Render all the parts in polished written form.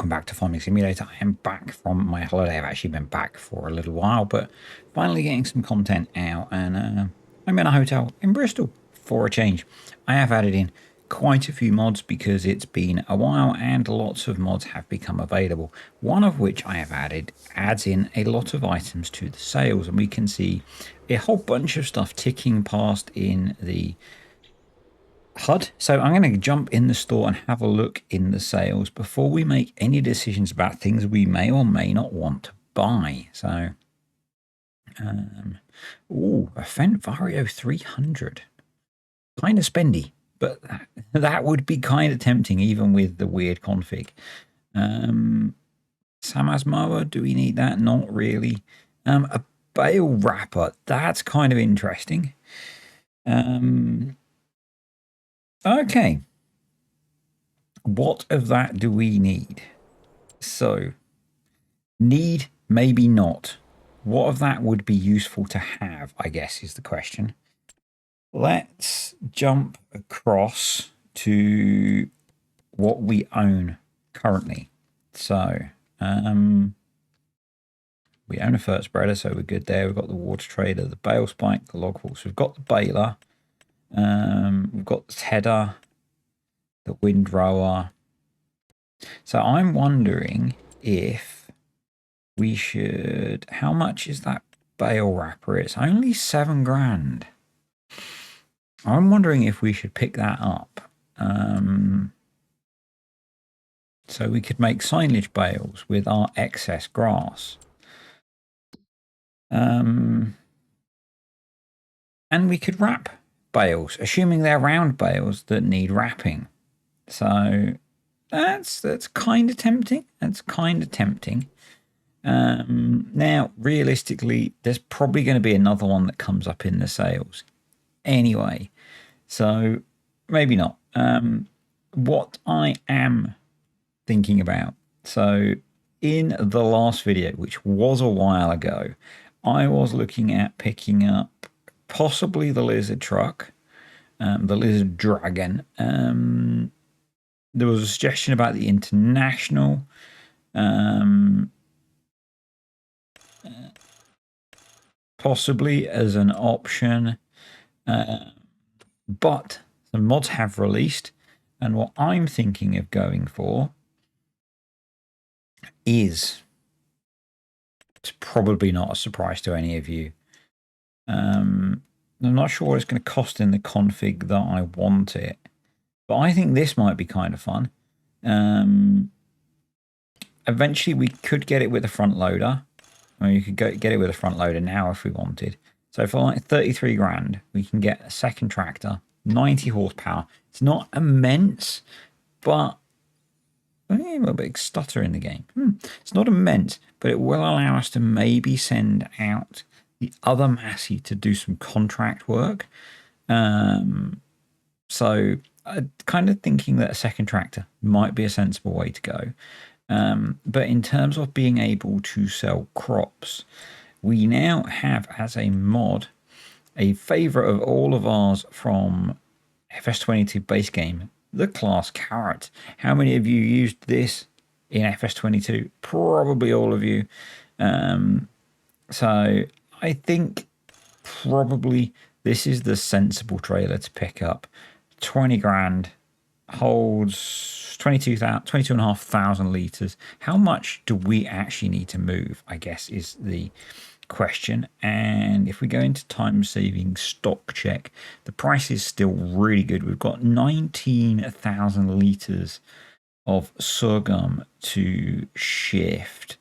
welcome back to Farming Simulator. I am back from my holiday. I've actually been back for a little while, but finally getting some content out, and I'm in a hotel in Bristol for a change. I have added in quite a few mods because it's been a while and lots of mods have become available. One of which I have added adds in a lot of items to the sales, and we can see a whole bunch of stuff ticking past in the HUD. So I'm going to jump in the store and have a look in the sales before we make any decisions about things we may or may not want to buy. So, a Fendt Vario 300, kind of spendy, but that would be kind of tempting even with the weird config. Samaz mower, do we need that? Not really. A bale wrapper, that's kind of interesting. Okay. What of that do we need? So, need, maybe not. What of that would be useful to have, I guess, is the question. Let's jump across to what we own currently. So, we own a Fert spreader, so we're good there. We've got the water trader, the bale spike, the log horse. We've got the baler. We've got the header, the windrower. So I'm wondering if we should... How much is that bale wrapper? It's only 7 grand. I'm wondering if we should pick that up. So we could make silage bales with our excess grass. And we could wrap bales, assuming they're round bales that need wrapping. So that's kind of tempting. That's kind of tempting. Now, realistically, there's probably going to be another one that comes up in the sales anyway. So maybe not. What I am thinking about. So in the last video, which was a while ago, I was looking at picking up possibly the lizard truck, the lizard dragon. There was a suggestion about the international. Possibly as an option. But the mods have released, and what I'm thinking of going for is, it's probably not a surprise to any of you. I'm not sure what it's going to cost in the config that I want it, but I think this might be kind of fun. Eventually we could get it with a front loader, or you could get it with a front loader now if we wanted. So for like 33 grand, we can get a second tractor, 90 horsepower. It's not immense, but a little bit stutter in the game. It's not immense, but it will allow us to maybe send out the other Massey to do some contract work. So I'm kind of thinking that a second tractor might be a sensible way to go. But in terms of being able to sell crops, we now have as a mod a favorite of all of ours from FS22 base game, the Claas Carrot. How many of you used this in FS22? Probably all of you. So I think probably this is the sensible trailer to pick up. 20 grand, holds 22,500 litres. How much do we actually need to move, I guess, is the question. And if we go into time saving stock check, the price is still really good. We've got 19,000 litres of sorghum to shift.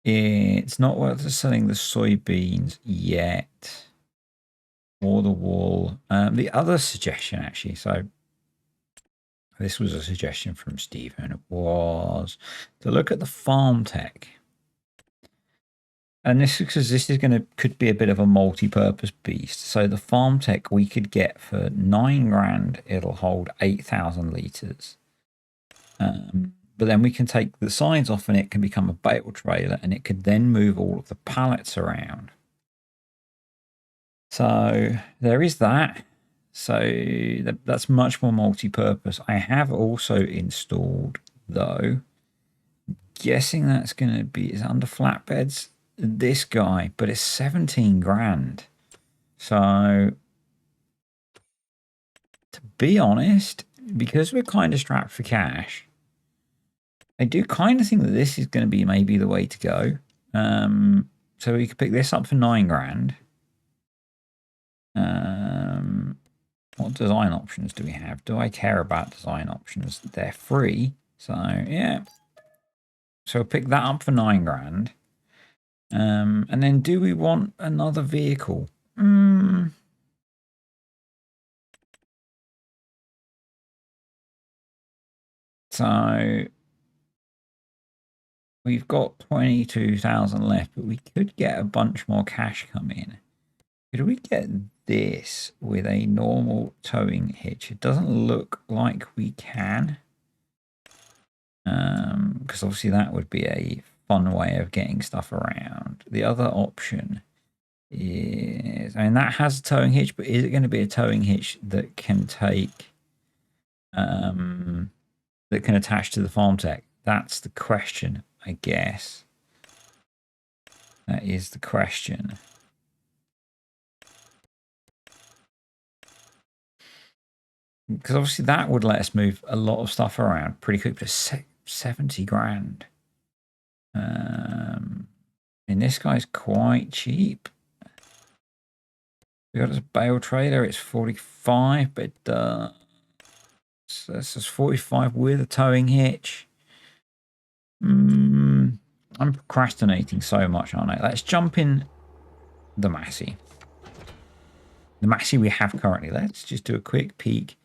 It's not worth selling the soybeans yet, or the wool. The other suggestion, actually, so this was a suggestion from Stephen, was to look at the farm tech. And this because this is could be a bit of a multi-purpose beast. So the farm tech we could get for 9 grand, it'll hold 8,000 litres. But then we can take the sides off and it can become a bale trailer, and it could then move all of the pallets around. So there is that. So that's much more multi-purpose. I have also installed, though, guessing that's going to be is under flatbeds. This guy, but it's 17 grand. So to be honest, because we're kind of strapped for cash, I do kind of think that this is going to be maybe the way to go. So we could pick this up for 9 grand. What design options do we have? Do I care about design options? They're free. So yeah. So we'll pick that up for 9 grand. And then do we want another vehicle? So we've got 22,000 left, but we could get a bunch more cash come in. Could we get this with a normal towing hitch? It doesn't look like we can. Because obviously that would be a fun way of getting stuff around. The other option is, I mean, that has a towing hitch, but is it going to be a towing hitch that can take, that can attach to the FarmTech? That's the question, I guess. That is the question. Because obviously that would let us move a lot of stuff around pretty quick. But 70 grand. And this guy's quite cheap. We got this bale trailer. It's 45, but so this is 45 with a towing hitch. I'm procrastinating so much, aren't I? Let's jump in the Massey. The Massey we have currently. Let's just do a quick peek.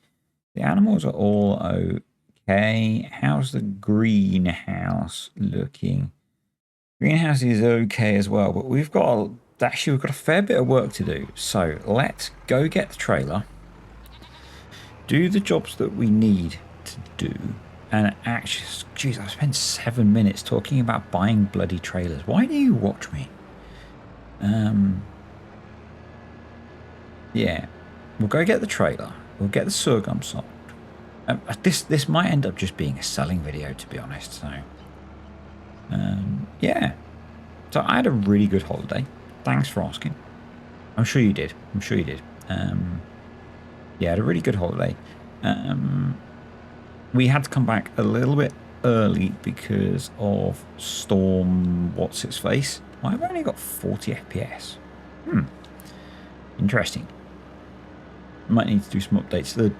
The animals are all okay. How's the greenhouse looking? Greenhouse is okay as well, but we've got a fair bit of work to do. So let's go get the trailer, do the jobs that we need to do, and actually, geez, I've spent 7 minutes talking about buying bloody trailers. Why do you watch me? Yeah, we'll go get the trailer. We'll get the sorghum sold. This might end up just being a selling video, to be honest. So, yeah. So I had a really good holiday. Thanks for asking. I'm sure you did. I'm sure you did. Yeah, I had a really good holiday. We had to come back a little bit early because of Storm What's-Its-Face. I've only got 40 FPS. Interesting. Might need to do some updates. The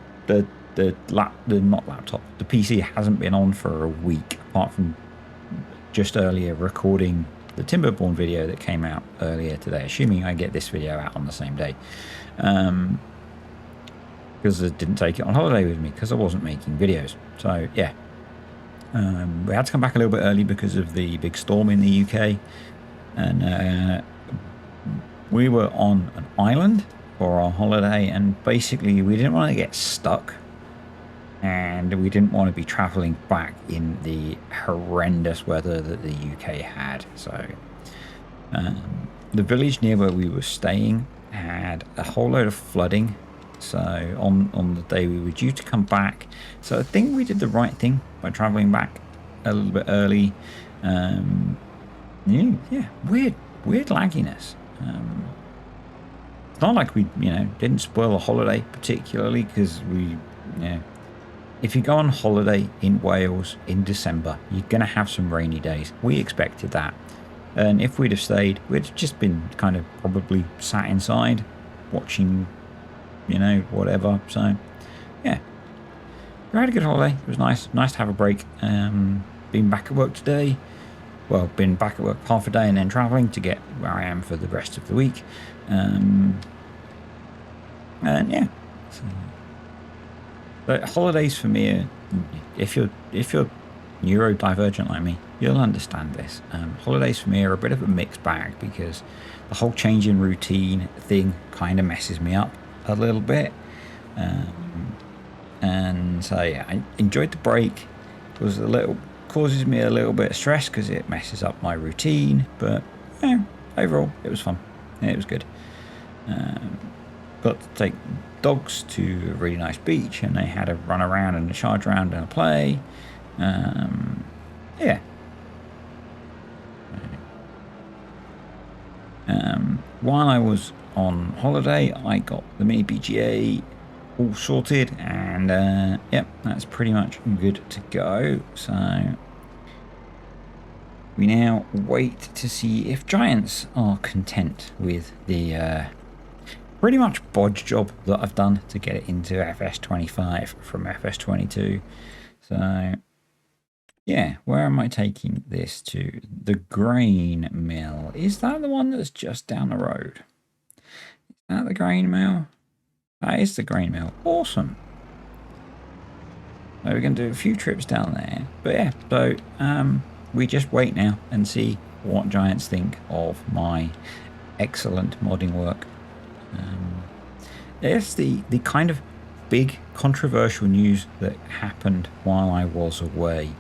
PC hasn't been on for a week, apart from just earlier recording the Timberborn video that came out earlier today, assuming I get this video out on the same day. Because I didn't take it on holiday with me because I wasn't making videos. So yeah, we had to come back a little bit early because of the big storm in the UK, and we were on an island for our holiday, and basically we didn't want to get stuck, and we didn't want to be traveling back in the horrendous weather that the UK had. So the village near where we were staying had a whole load of flooding. So on the day we were due to come back, so I think we did the right thing by traveling back a little bit early. Yeah, weird lagginess. It's not like we, didn't spoil a holiday particularly, because we, if you go on holiday in Wales in December, you're going to have some rainy days. We expected that. And if we'd have stayed, we'd have just been kind of probably sat inside watching, whatever. So, yeah. We had a good holiday. It was nice to have a break. Been back at work today. Well, been back at work half a day and then travelling to get where I am for the rest of the week. And yeah. But holidays for me are, if you're neurodivergent like me, you'll understand this. Holidays for me are a bit of a mixed bag, because the whole change in routine thing kind of messes me up a little bit. And so yeah, I enjoyed the break. It causes me a little bit of stress because it messes up my routine, but yeah, overall it was fun. Yeah, it was good. Got to take dogs to a really nice beach, and they had a run around and a charge around and a play. Yeah, while I was on holiday, I got the Mini BGA all sorted, and yep, that's pretty much good to go. So we now wait to see if Giants are content with the pretty much bodge job that I've done to get it into FS25 from FS22. So yeah, where am I taking this to? The grain mill. Is that the one that's just down the road? Is that the grain mill? That is the grain mill. Awesome. So we're going to do a few trips down there. But yeah, so we just wait now and see what Giants think of my excellent modding work. There's the kind of big controversial news that happened while I was away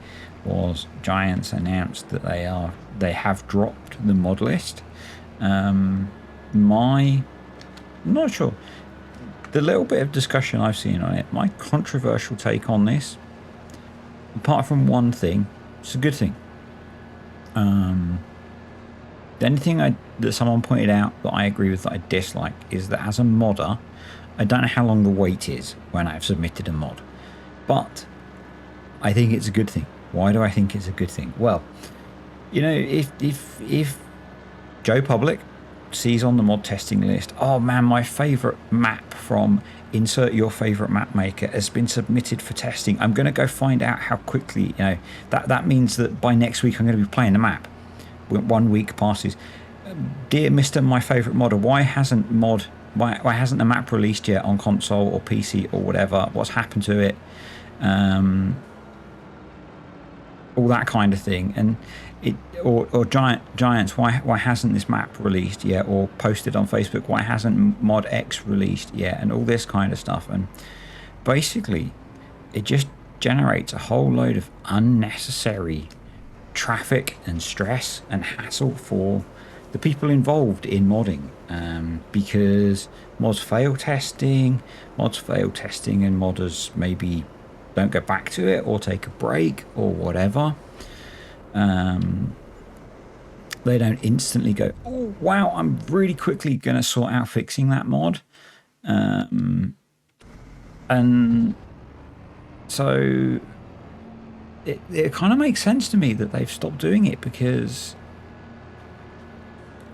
was Giants announced that they have dropped the mod list. I'm not sure. The little bit of discussion I've seen on it, my controversial take on this, apart from one thing, it's a good thing. The only thing that someone pointed out that I agree with that I dislike is that as a modder, I don't know how long the wait is when I've submitted a mod, but I think it's a good thing. Why do I think it's a good thing? Well, you know, if Joe Public sees on the mod testing list, oh man, my favorite map from insert your favorite map maker has been submitted for testing, I'm going to go find out how quickly, you know, that means that by next week I'm going to be playing the map. 1 week passes. Dear Mr. My favorite modder, why hasn't the map released yet on console or PC or whatever? What's happened to it? All that kind of thing. And Giants, why hasn't this map released yet or posted on Facebook? Why hasn't Mod X released yet? And all this kind of stuff. And basically it just generates a whole load of unnecessary traffic and stress and hassle for the people involved in modding, because mods fail testing, and modders maybe don't go back to it or take a break or whatever. They don't instantly go, oh wow, I'm really quickly going to sort out fixing that mod. And so it kind of makes sense to me that they've stopped doing it, because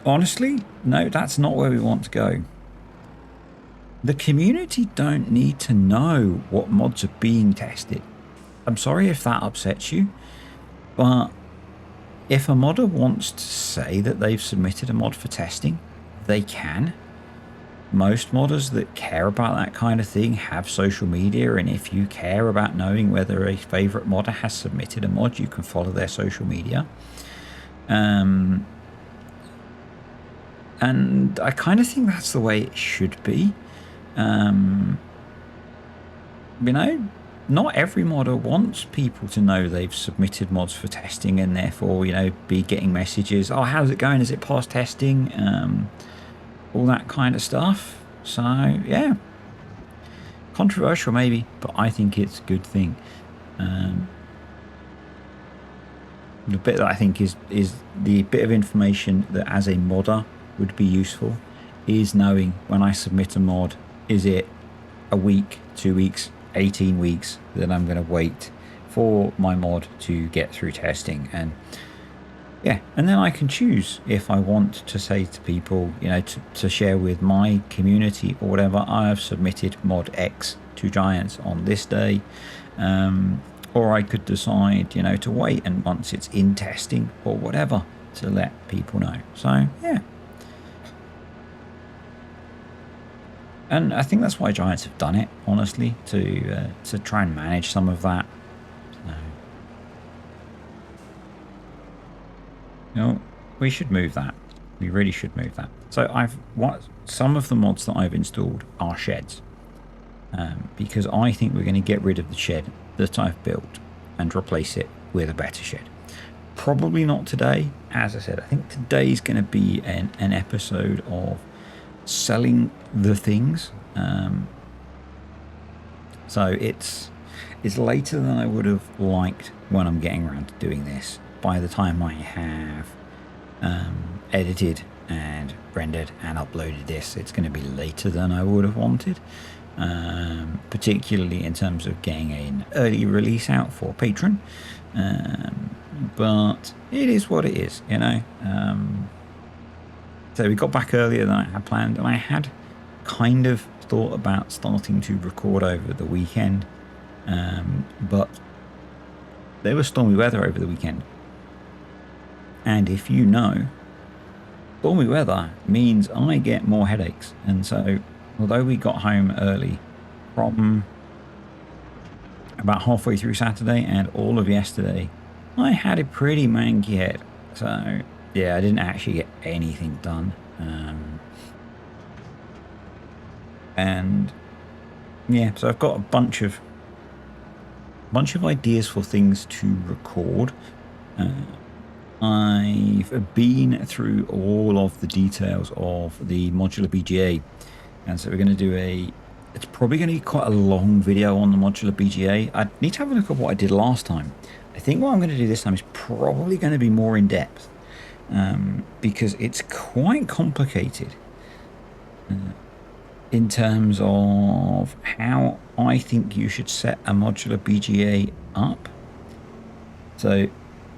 honestly, no, that's not where we want to go. The community don't need to know what mods are being tested. I'm sorry if that upsets you, but if a modder wants to say that they've submitted a mod for testing, they can. Most modders that care about that kind of thing have social media, and if you care about knowing whether a favorite modder has submitted a mod, you can follow their social media. And I kind of think that's the way it should be. You know, not every modder wants people to know they've submitted mods for testing and therefore, you know, be getting messages, oh, how's it going? Is it past testing? All that kind of stuff. So yeah, controversial maybe, but I think it's a good thing. The bit that I think is the bit of information that as a modder would be useful is knowing when I submit a mod, is it a week, 2 weeks, 18 weeks that I'm going to wait for my mod to get through testing. And yeah, and then I can choose if I want to say to people, you know, to share with my community or whatever, I have submitted mod X to Giants on this day. Or I could decide, you know, to wait and once it's in testing or whatever to let people know. So yeah. And I think that's why Giants have done it, honestly, to try and manage some of that. So, you know, we should move that. We really should move that. So some of the mods that I've installed are sheds, because I think we're going to get rid of the shed that I've built and replace it with a better shed. Probably not today. As I said, I think today's going to be an episode of selling the things. So it's later than I would have liked when I'm getting around to doing this. By the time I have edited and rendered and uploaded this, it's going to be later than I would have wanted, particularly in terms of getting an early release out for Patreon. But it is what it is, you know. So we got back earlier than I had planned, and I had kind of thought about starting to record over the weekend, but there was stormy weather over the weekend. And if you know, stormy weather means I get more headaches. And so, although we got home early from about halfway through Saturday and all of yesterday, I had a pretty manky head. So, yeah, I didn't actually get anything done. And yeah, so I've got a bunch of ideas for things to record. I've been through all of the details of the modular BGA, and so we're going to do it's probably going to be quite a long video on the modular BGA. I need to have a look at what I did last time. I think what I'm going to do this time is probably going to be more in depth, because it's quite complicated in terms of how I think you should set a modular BGA up. So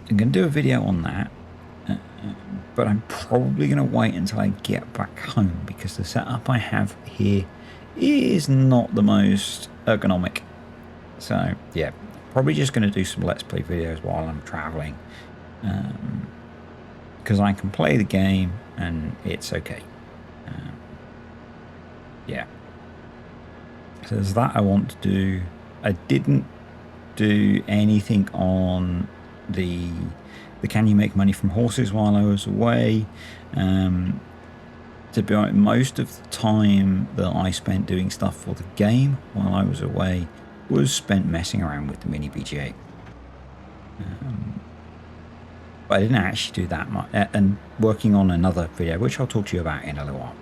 I'm going to do a video on that, but I'm probably going to wait until I get back home, because the setup I have here is not the most ergonomic. So yeah, probably just going to do some Let's Play videos while I'm traveling, because I can play the game and it's okay. Yeah, so there's that I want to do. I didn't do anything on the Can You Make Money from Horses while I was away. To be honest, most of the time that I spent doing stuff for the game while I was away was spent messing around with the mini BGA. But I didn't actually do that much, and working on another video, which I'll talk to you about in a little while.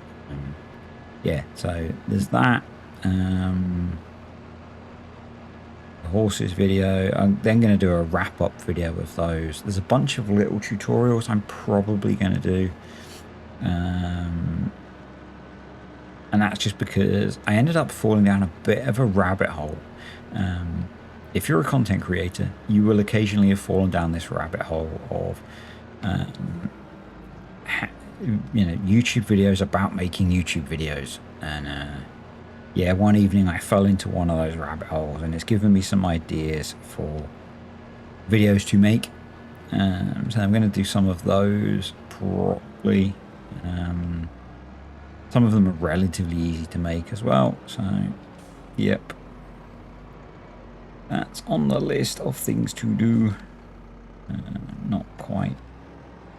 Yeah, so there's that. The horses video, I'm then going to do a wrap-up video of those. There's a bunch of little tutorials I'm probably going to do, and that's just because I ended up falling down a bit of a rabbit hole. If you're a content creator, you will occasionally have fallen down this rabbit hole of you know, YouTube videos about making YouTube videos. And yeah, one evening I fell into one of those rabbit holes, and it's given me some ideas for videos to make. So I'm going to do some of those probably. Some of them are relatively easy to make as well. So yep, that's on the list of things to do. Not quite.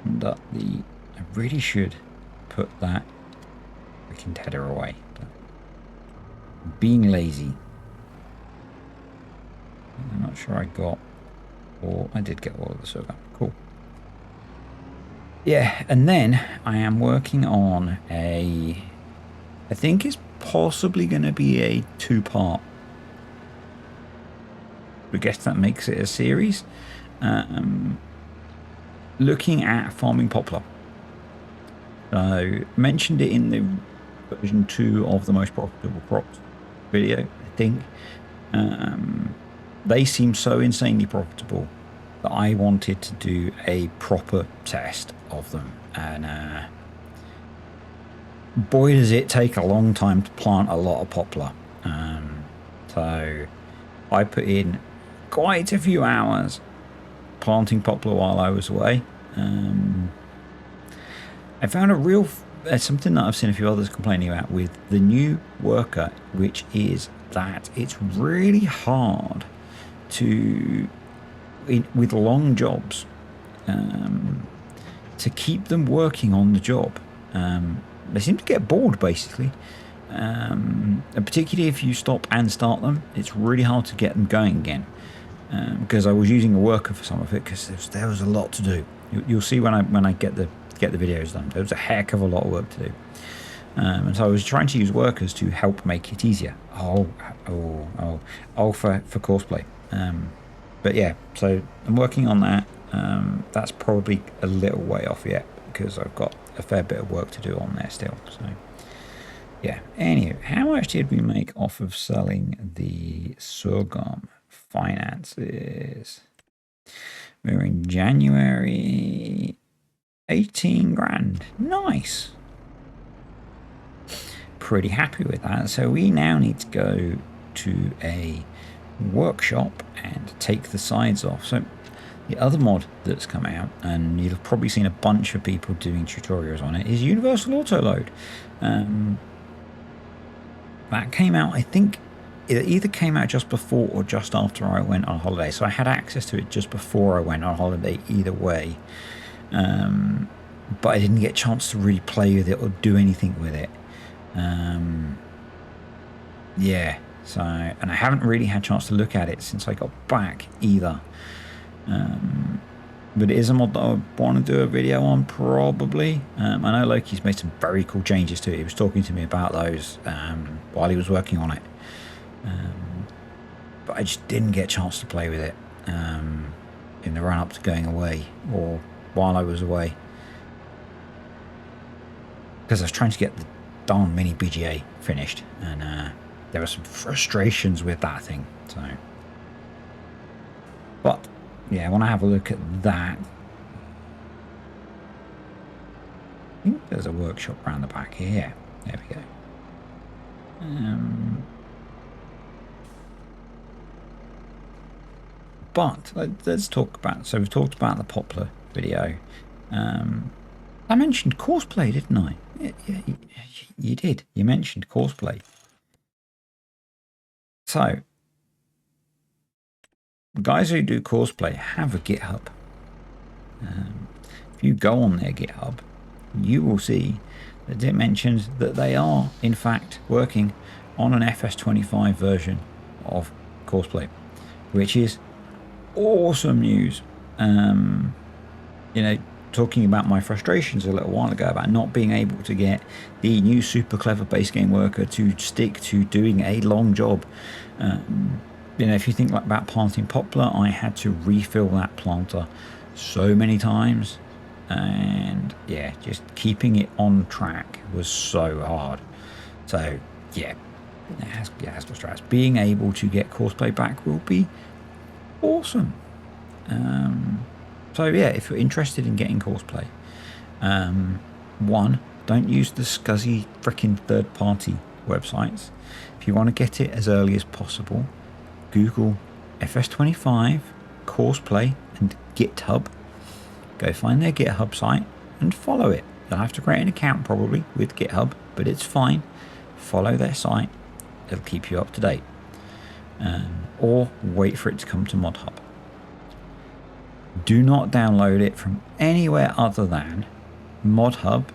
But I really should put that freaking tether away. But being lazy. I'm not sure I got, or I did get all of the silver. Cool. Yeah, and then I am working on I think it's possibly going to be a 2-part. I guess that makes it a series. Looking at farming poplar. I mentioned it in the version 2 of the most profitable crops video, I think. They seem so insanely profitable that I wanted to do a proper test of them. And boy, does it take a long time to plant a lot of poplar. So I put in quite a few hours planting poplar while I was away. I found something that I've seen a few others complaining about with the new worker, which is that it's really hard with long jobs, to keep them working on the job. They seem to get bored, basically. And particularly if you stop and start them, it's really hard to get them going again. Because I was using a worker for some of it, because there was a lot to do. You'll see when I get the videos done. There was a heck of a lot of work to do. And so I was trying to use workers to help make it easier. For courseplay. But yeah, so I'm working on that. That's probably a little way off yet, because I've got a fair bit of work to do on there still. So yeah. Anyway, how much did we make off of selling the sorghum finances? We're in January. 18 grand. Nice. Pretty happy with that. So we now need to go to a workshop and take the sides off. So the other mod that's come out, and you've probably seen a bunch of people doing tutorials on it, is Universal Autoload. That came out, I think, it either came out just before or just after I went on holiday. So I had access to it just before I went on holiday either way. But I didn't get a chance to really play with it or do anything with it. Yeah, so, and I haven't really had a chance to look at it since I got back either. But it is a mod that I want to do a video on, probably. I know Loki's made some very cool changes to it. He was talking to me about those while he was working on it. But I just didn't get a chance to play with it in the run-up to going away, or while I was away, because I was trying to get the darn mini BGA finished, and there were some frustrations with that thing. So, but yeah, I want to have a look at that. I think there's a workshop around the back here. There we go. But let's talk about, so we've talked about the Poplar video. I mentioned Courseplay, didn't I? Yeah, you did. You mentioned Courseplay. So, guys who do Courseplay have a GitHub. If you go on their GitHub, you will see that it mentions that they are, in fact, working on an FS25 version of Courseplay, which is awesome news. You know, talking about my frustrations a little while ago about not being able to get the new super clever base game worker to stick to doing a long job. You know, if you think about planting poplar, I had to refill that planter so many times, and yeah, just keeping it on track was so hard. So yeah, it has to stress. Being able to get Courseplay back will be awesome. So yeah, if you're interested in getting Courseplay, one, don't use the scuzzy freaking third-party websites. If you want to get it as early as possible, Google FS25, Courseplay, and GitHub. Go find their GitHub site and follow it. You'll have to create an account probably with GitHub, but it's fine. Follow their site. It'll keep you up to date. Or wait for it to come to ModHub. Do not download it from anywhere other than ModHub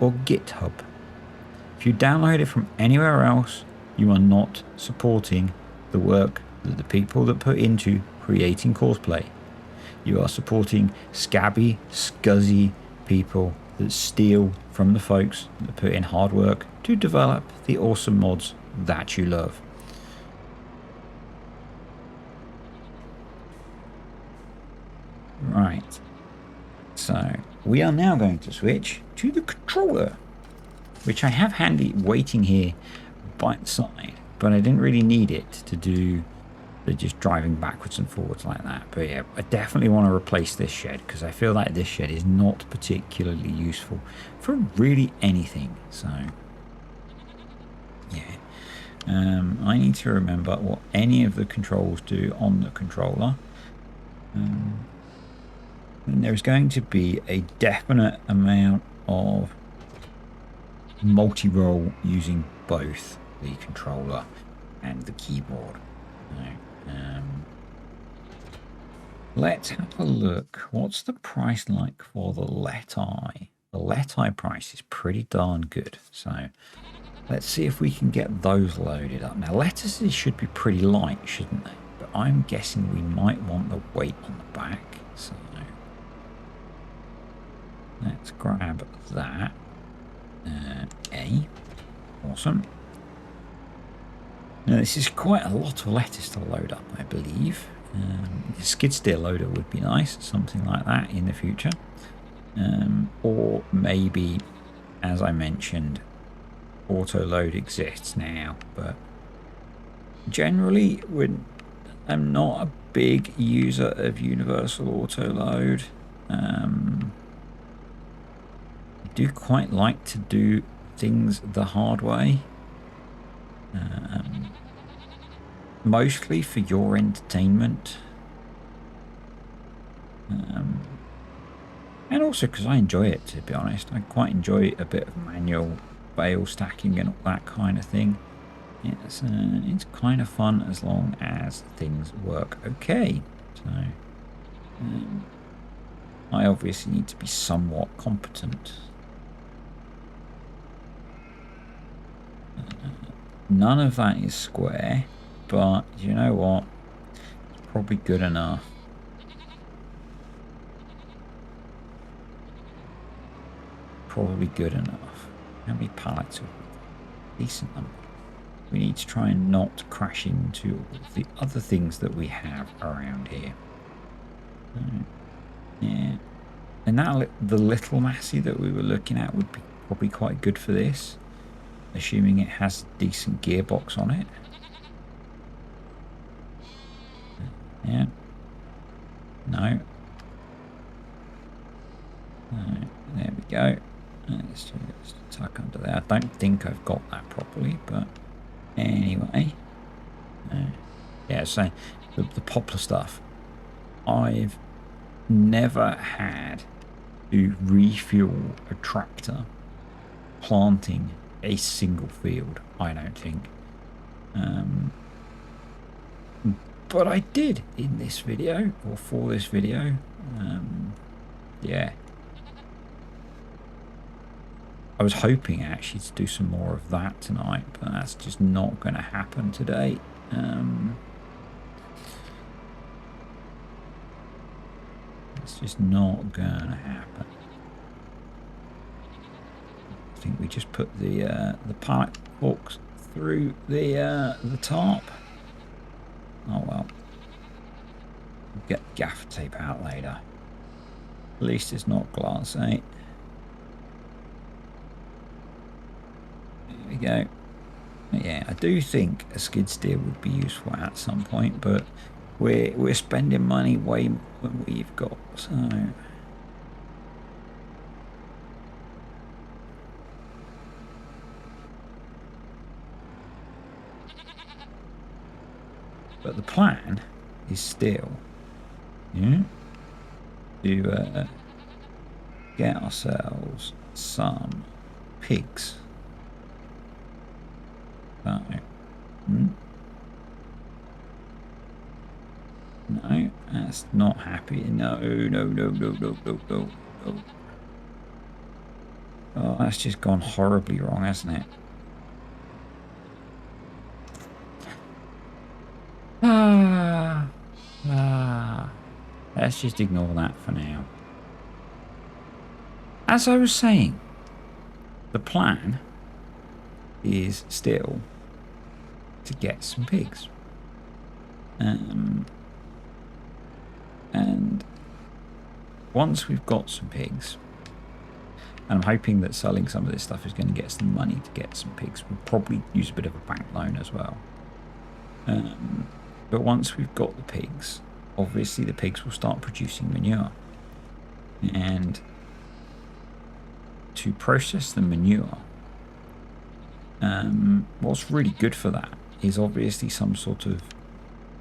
or GitHub. If you download it from anywhere else, you are not supporting the work that the people that put into creating Courseplay. You are supporting scabby, scuzzy people that steal from the folks that put in hard work to develop the awesome mods that you love. Right, so we are now going to switch to the controller, which I have handy waiting here by the side, but I didn't really need it to do the just driving backwards and forwards like that. But yeah, I definitely want to replace this shed because I feel like this shed is not particularly useful for really anything. So yeah, I need to remember what any of the controls do on the controller. And there's going to be a definite amount of multi-role using both the controller and the keyboard. Let's have a look. What's the price like for the Let-Eye? The Let-Eye price is pretty darn good. So let's see if we can get those loaded up. Now lettuces should be pretty light, shouldn't they? But I'm guessing we might want the weight on the back. So let's grab that. Awesome. Now this is quite a lot of lettuce to load up, I believe. A skid steer loader would be nice, something like that in the future. Or maybe, as I mentioned, auto load exists now, but generally I'm not a big user of universal auto load. I do quite like to do things the hard way, mostly for your entertainment, and also because I enjoy it, to be honest. I quite enjoy a bit of manual bale stacking and all that kind of thing. It's kind of fun as long as things work okay. So I obviously need to be somewhat competent. None of that is square, but you know what? It's probably good enough. Probably good enough. How many pallets have we got? Decent number. We need to try and not crash into all the other things that we have around here. Yeah. And that the little Massey that we were looking at would be probably quite good for this, assuming it has a decent gearbox on it. Yeah. No. There we go. Let's just tuck under there. I don't think I've got that properly, but anyway. Yeah, so the poplar stuff. I've never had to refuel a tractor planting a single field, I don't think. But I did in this video, or for this video. Yeah. I was hoping actually to do some more of that tonight, but that's just not going to happen today. It's just not going to happen. I think we just put the pallet forks through the tarp. Oh well. We'll get gaffer tape out later. At least it's not glass, eh? There we go. Yeah, I do think a skid steer would be useful at some point, but we're spending money way more than we've got, so. But the plan is still, to get ourselves some pigs. So, no, that's not happy. No. Oh, that's just gone horribly wrong, hasn't it? Let's just ignore that for now. As I was saying, the plan is still to get some pigs. And once we've got some pigs, and I'm hoping that selling some of this stuff is going to get us the money to get some pigs. We'll probably use a bit of a bank loan as well. But once we've got the pigs, obviously the pigs will start producing manure. And to process the manure, what's really good for that is obviously some sort of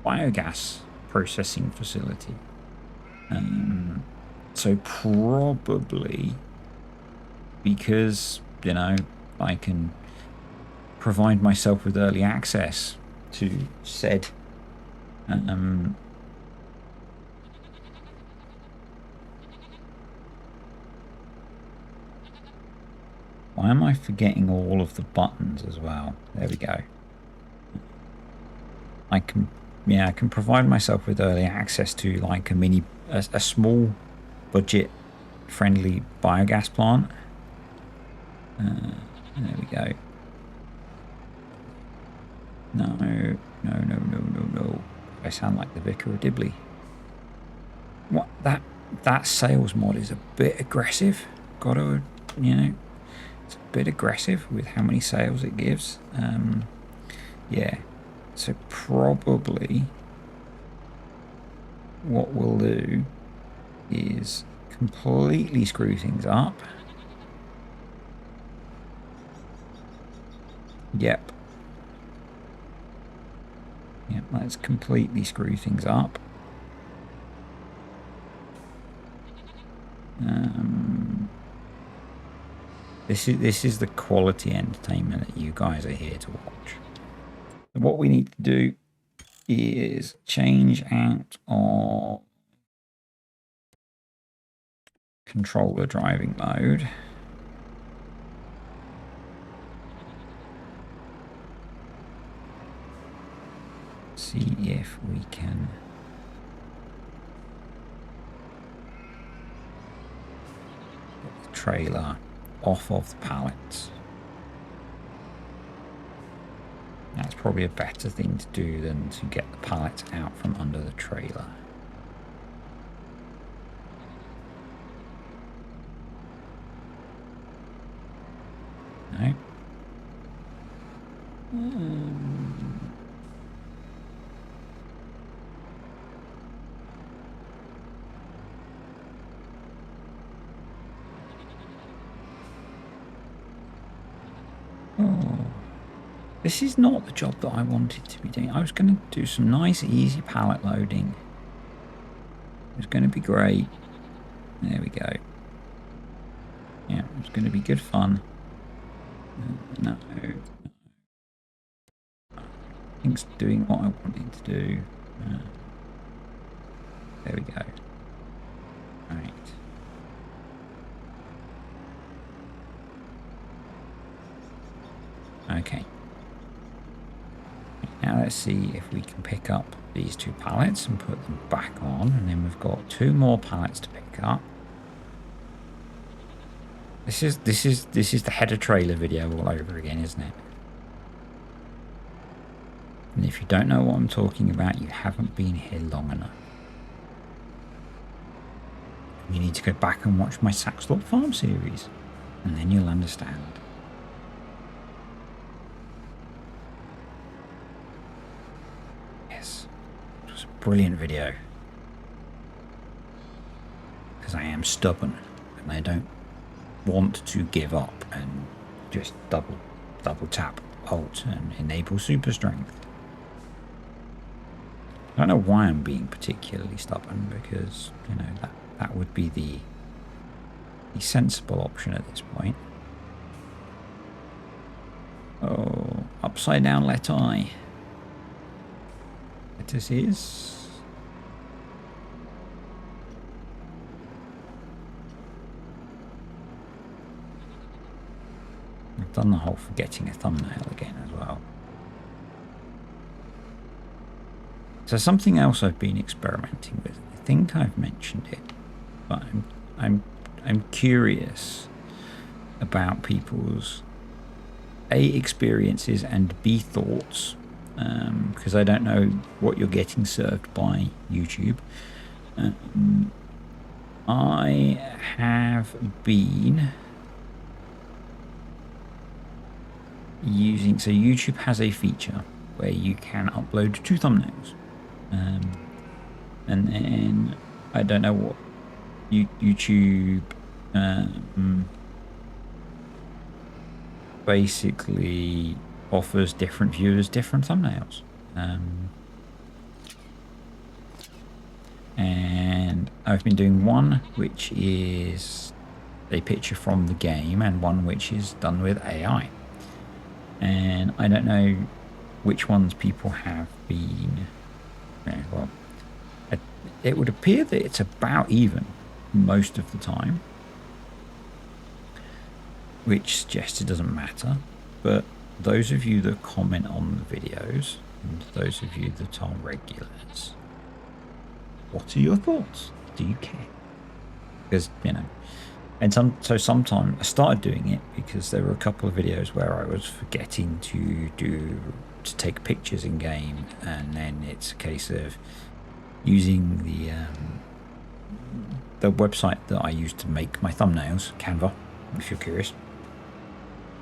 biogas processing facility. So probably, because, I can provide myself with early access to said why am I forgetting all of the buttons as well? There we go. I can provide myself with early access to like a small budget friendly biogas plant. There we go. No. I sound like the Vicar of Dibley. What? That that sales mod is a bit aggressive. Gotta, you know, it's a bit aggressive with how many sales it gives. Yeah, so probably what we'll do is completely screw things up. Yep. Yep, let's completely screw things up. This is the quality entertainment that you guys are here to watch. What we need to do is change out of controller driving mode. See if we can get the trailer off of the pallets. That's probably a better thing to do than to get the pallets out from under the trailer. No. Oh. This is not the job that I wanted to be doing. I was going to do some nice, easy pallet loading. It was going to be great. There we go. Yeah, it was going to be good fun. No. Things doing what I wanted to do. There we go. Right. Okay. Now let's see if we can pick up these two pallets and put them back on, and then we've got two more pallets to pick up. This is the header trailer video all over again, isn't it? And if you don't know what I'm talking about, you haven't been here long enough. You need to go back and watch my Saxthorpe Farm series, and then you'll understand. Yes, it was a brilliant video. Because I am stubborn, and I don't want to give up and just double tap Alt and enable super strength. I don't know why I'm being particularly stubborn, because, you know, that would be the sensible option at this point. Oh, upside down let I. Lettuce is. I've done the whole forgetting a thumbnail again as well. So something else I've been experimenting with. I think I've mentioned it, but I'm curious about people's A, experiences, and B, thoughts, because I don't know what you're getting served by YouTube. I have been using, so YouTube has a feature where you can upload 2 thumbnails, and then I don't know what YouTube basically offers different viewers different thumbnails, and I've been doing one which is a picture from the game and one which is done with AI, and I don't know which ones people have been. Well, it would appear that it's about even most of the time, which suggests it doesn't matter. But those of you that comment on the videos, and those of you that are regulars, what are your thoughts? Do you care? Because, you know, and sometimes I started doing it because there were a couple of videos where I was forgetting to take pictures in game, and then it's a case of using the website that I use to make my thumbnails, Canva, if you're curious,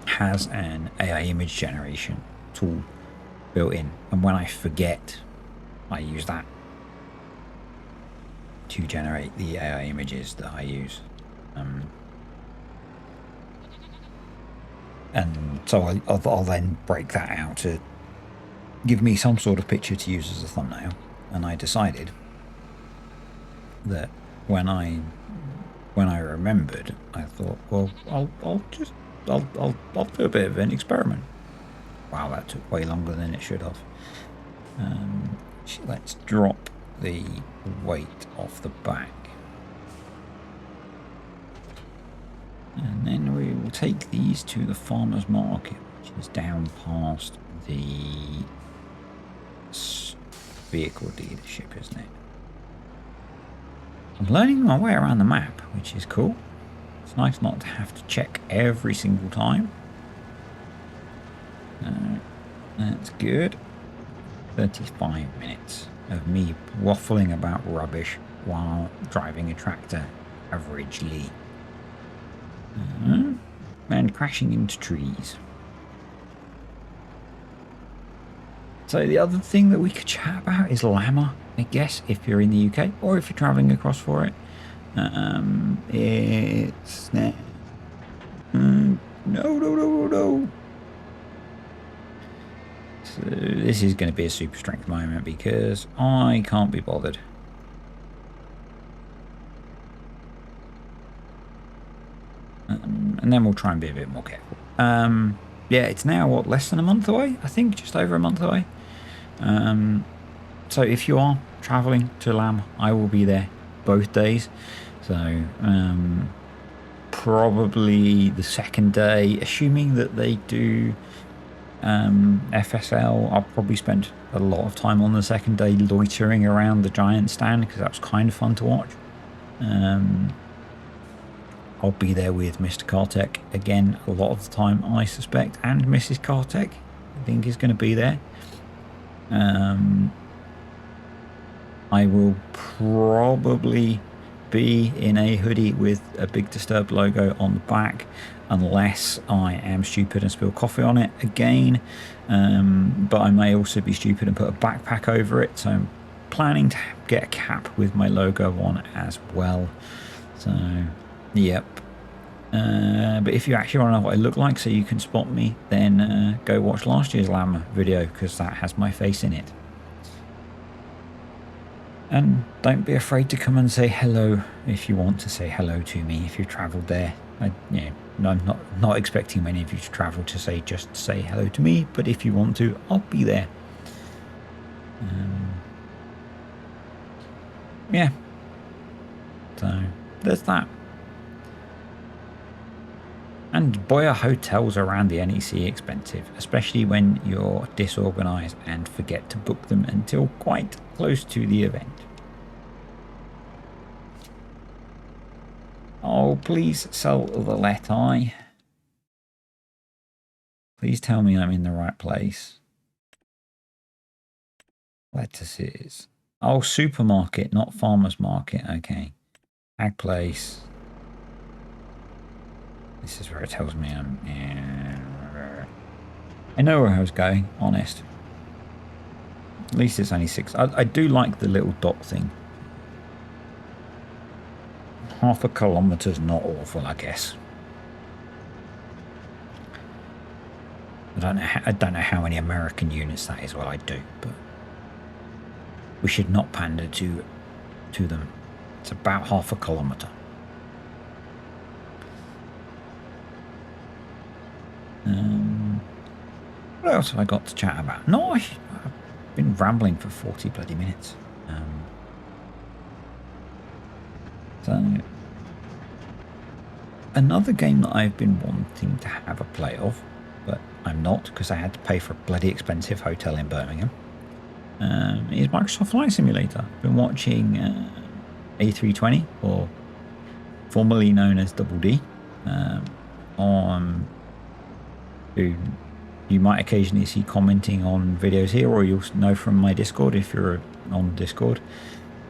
has an AI image generation tool built in, and when I forget, I use that to generate the AI images that I use. And so I'll then break that out to give me some sort of picture to use as a thumbnail. And I decided that when I remembered, I thought, well, I'll do a bit of an experiment. Wow, that took way longer than it should have. Let's drop the weight off the back. And then we will take these to the farmer's market, which is down past the vehicle dealership, isn't it? I'm learning my way around the map, which is cool. It's nice not to have to check every single time. That's good. 35 minutes of me waffling about rubbish while driving a tractor averagely. And crashing into trees. So the other thing that we could chat about is Llama, I guess, if you're in the UK or if you're travelling across for it. It's... No. So this is going to be a super strength moment because I can't be bothered. And then we'll try and be a bit more careful. Yeah, it's now, what, less than a month away? I think just over a month away. So if you are travelling to Lamb, I will be there both days. So probably the second day, assuming that they do FSL, I'll probably spend a lot of time on the second day loitering around the giant stand because that was kind of fun to watch. I'll be there with Mr. Kartek again a lot of the time, I suspect, and Mrs. Kartek, I think, is going to be there. I will probably be in a hoodie with a Big Disturbed logo on the back, unless I am stupid and spill coffee on it again. But I may also be stupid and put a backpack over it, so I'm planning to get a cap with my logo on as well. So... yep. But if you actually want to know what I look like so you can spot me, then go watch last year's Llama video because that has my face in it. And don't be afraid to come and say hello if you want to say hello to me if you've travelled there. I'm not expecting many of you to travel to say just say hello to me, but if you want to, I'll be there. Yeah. So there's that. And boy, are hotels around the NEC expensive, especially when you're disorganised and forget to book them until quite close to the event. Oh, please sell the let-I. Please tell me I'm in the right place. Lettuces. Oh, supermarket, not farmer's market. Okay. Ag place. This is where it tells me I'm... I know where I was going, honest. At least it's only 6. I do like the little dot thing. Half a kilometre's not awful, I guess. I don't know how many American units that is. Well, I do, but we should not pander to them. It's about half a kilometre. What else have I got to chat about? No, I've been rambling for 40 bloody minutes. So another game that I've been wanting to have a play of, but I'm not because I had to pay for a bloody expensive hotel in Birmingham, is Microsoft Flight Simulator. I've been watching A320, or formerly known as Double D, on who you might occasionally see commenting on videos here, or you'll know from my Discord if you're on Discord.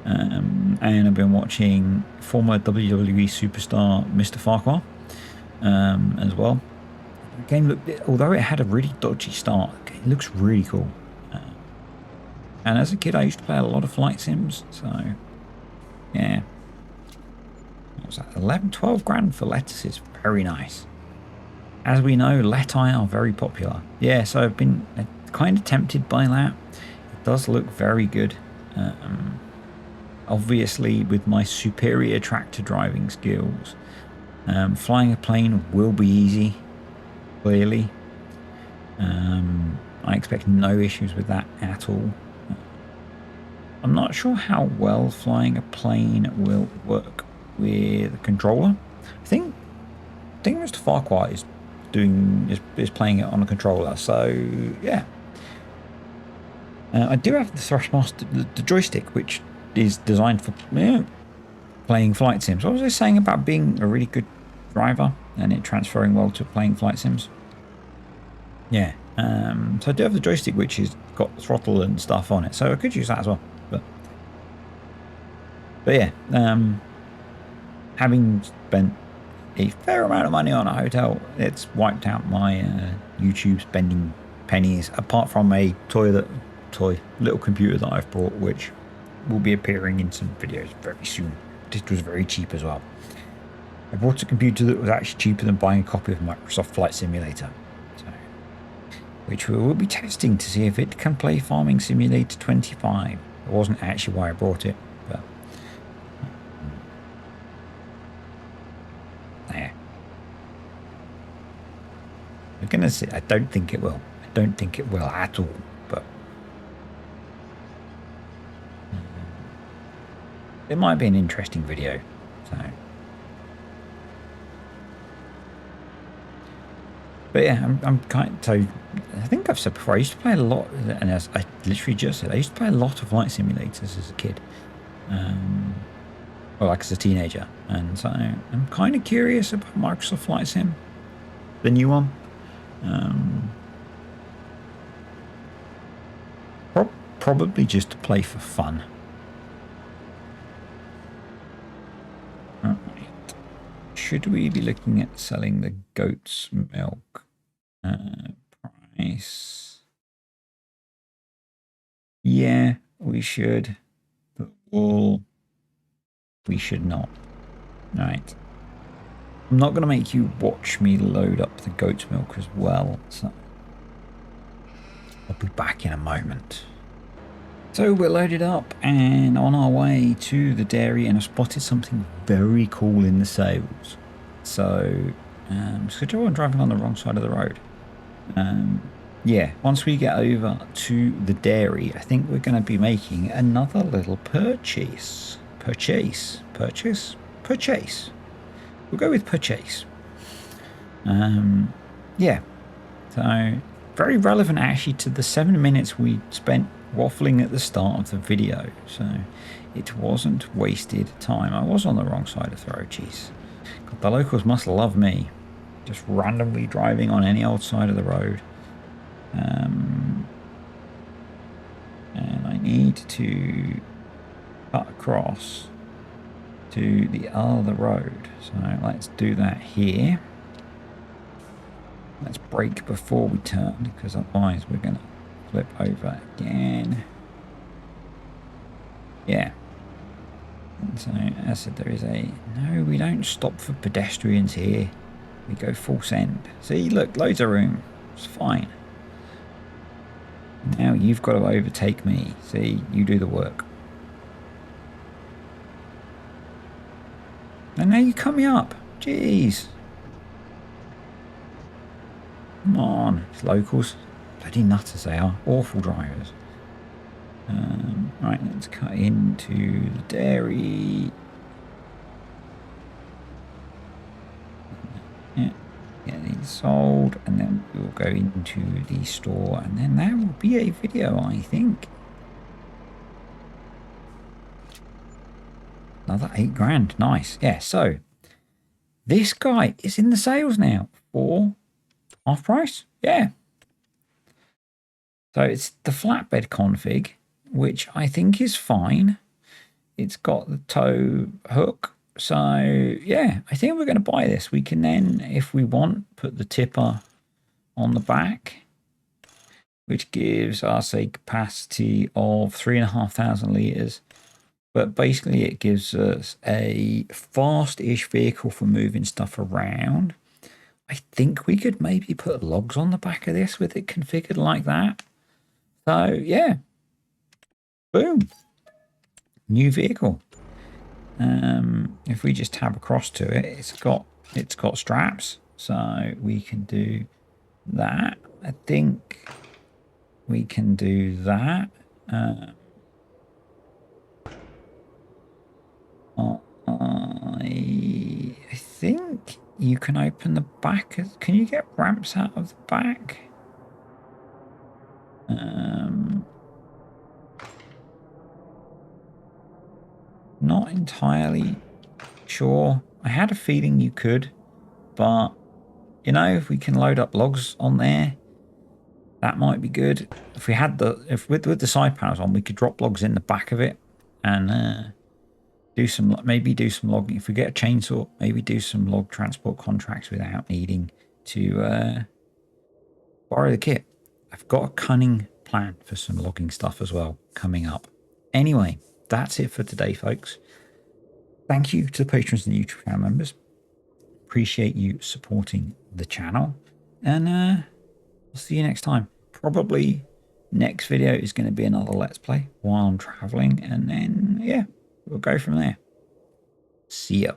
And I've been watching former WWE superstar Mr. Farquhar as well. The game looked, although it had a really dodgy start, it looks really cool. And as a kid, I used to play a lot of flight sims, so yeah. What was that? 11, 12 grand for lettuces. Very nice. As we know, Leti are very popular. Yeah, so I've been kind of tempted by that. It does look very good. Obviously, with my superior tractor driving skills, flying a plane will be easy, clearly. I expect no issues with that at all. I'm not sure how well flying a plane will work with a controller. I think Mr. Farquhar is playing it on a controller, so yeah. I do have the Thrustmaster, the joystick, which is designed for playing flight sims. What was I saying about being a really good driver and it transferring well to playing flight sims? Yeah. So I do have the joystick, which has got throttle and stuff on it, so I could use that as well. But yeah, having spent a fair amount of money on a hotel, it's wiped out my YouTube spending pennies, apart from a little computer that I've brought, which will be appearing in some videos very soon. This was very cheap as well. I bought a computer that was actually cheaper than buying a copy of Microsoft Flight Simulator, which we will be testing to see if it can play Farming Simulator 25. It wasn't actually why I brought it, but yeah. I'm gonna say I don't think it will. I don't think it will at all. But it might be an interesting video. So, but yeah, I'm kind. So I think I've said before, I used to play a lot, and as I literally just said, I used to play a lot of flight simulators as a kid. Well, like as a teenager, and so I'm kind of curious about Microsoft Flight Sim, the new one. Probably just to play for fun. Right. Should we be looking at selling the goat's milk? Price. Yeah, we should. But wool, we should not. Right. I'm not going to make you watch me load up the goat's milk as well, so I'll be back in a moment. So we're loaded up and on our way to the dairy, and I spotted something very cool in the sales. So, I'm driving on the wrong side of the road. Yeah, once we get over to the dairy, I think we're going to be making another little purchase. Purchase. We'll go with purchase. Yeah. So, very relevant actually to the 7 minutes we spent waffling at the start of the video. So, it wasn't wasted time. I was on the wrong side of the road, jeez. God, the locals must love me. Just randomly driving on any old side of the road. And I need to cut across to the other road. So let's do that here. Let's brake before we turn, because otherwise we're going to flip over again. Yeah. And so, as I said, there is a... No, we don't stop for pedestrians here. We go full send. See, look, loads of room. It's fine. Now you've got to overtake me. See, you do the work. And now you cut me up. Jeez. Come on. It's locals. Bloody nutters they are. Awful drivers. Right, let's cut into the dairy. Yeah. Get these sold, and then we'll go into the store, and then that will be a video, I think. Another 8 grand. Nice. Yeah, so this guy is in the sales now for half price. Yeah. So it's the flatbed config, which I think is fine. It's got the tow hook. So yeah, I think we're going to buy this. We can then, if we want, put the tipper on the back, which gives us a capacity of 3,500 litres. But basically it gives us a fast-ish vehicle for moving stuff around. I think we could maybe put logs on the back of this with it configured like that. So yeah, boom, new vehicle. If we just tab across to it, it's got straps, so we can do that. I think we can do that. I think you can open the back. Can you get ramps out of the back? Not entirely sure. I had a feeling you could, but you know, if we can load up logs on there, that might be good. If we had with the side panels on, we could drop logs in the back of it and maybe do some logging. If we get a chainsaw, maybe do some log transport contracts without needing to borrow the kit. I've got a cunning plan for some logging stuff as well coming up. Anyway, that's it for today, folks. Thank you to the patrons and YouTube channel members. Appreciate you supporting the channel. And I'll see you next time. Probably next video is going to be another Let's Play while I'm traveling. And then, yeah, we'll go from there. See ya.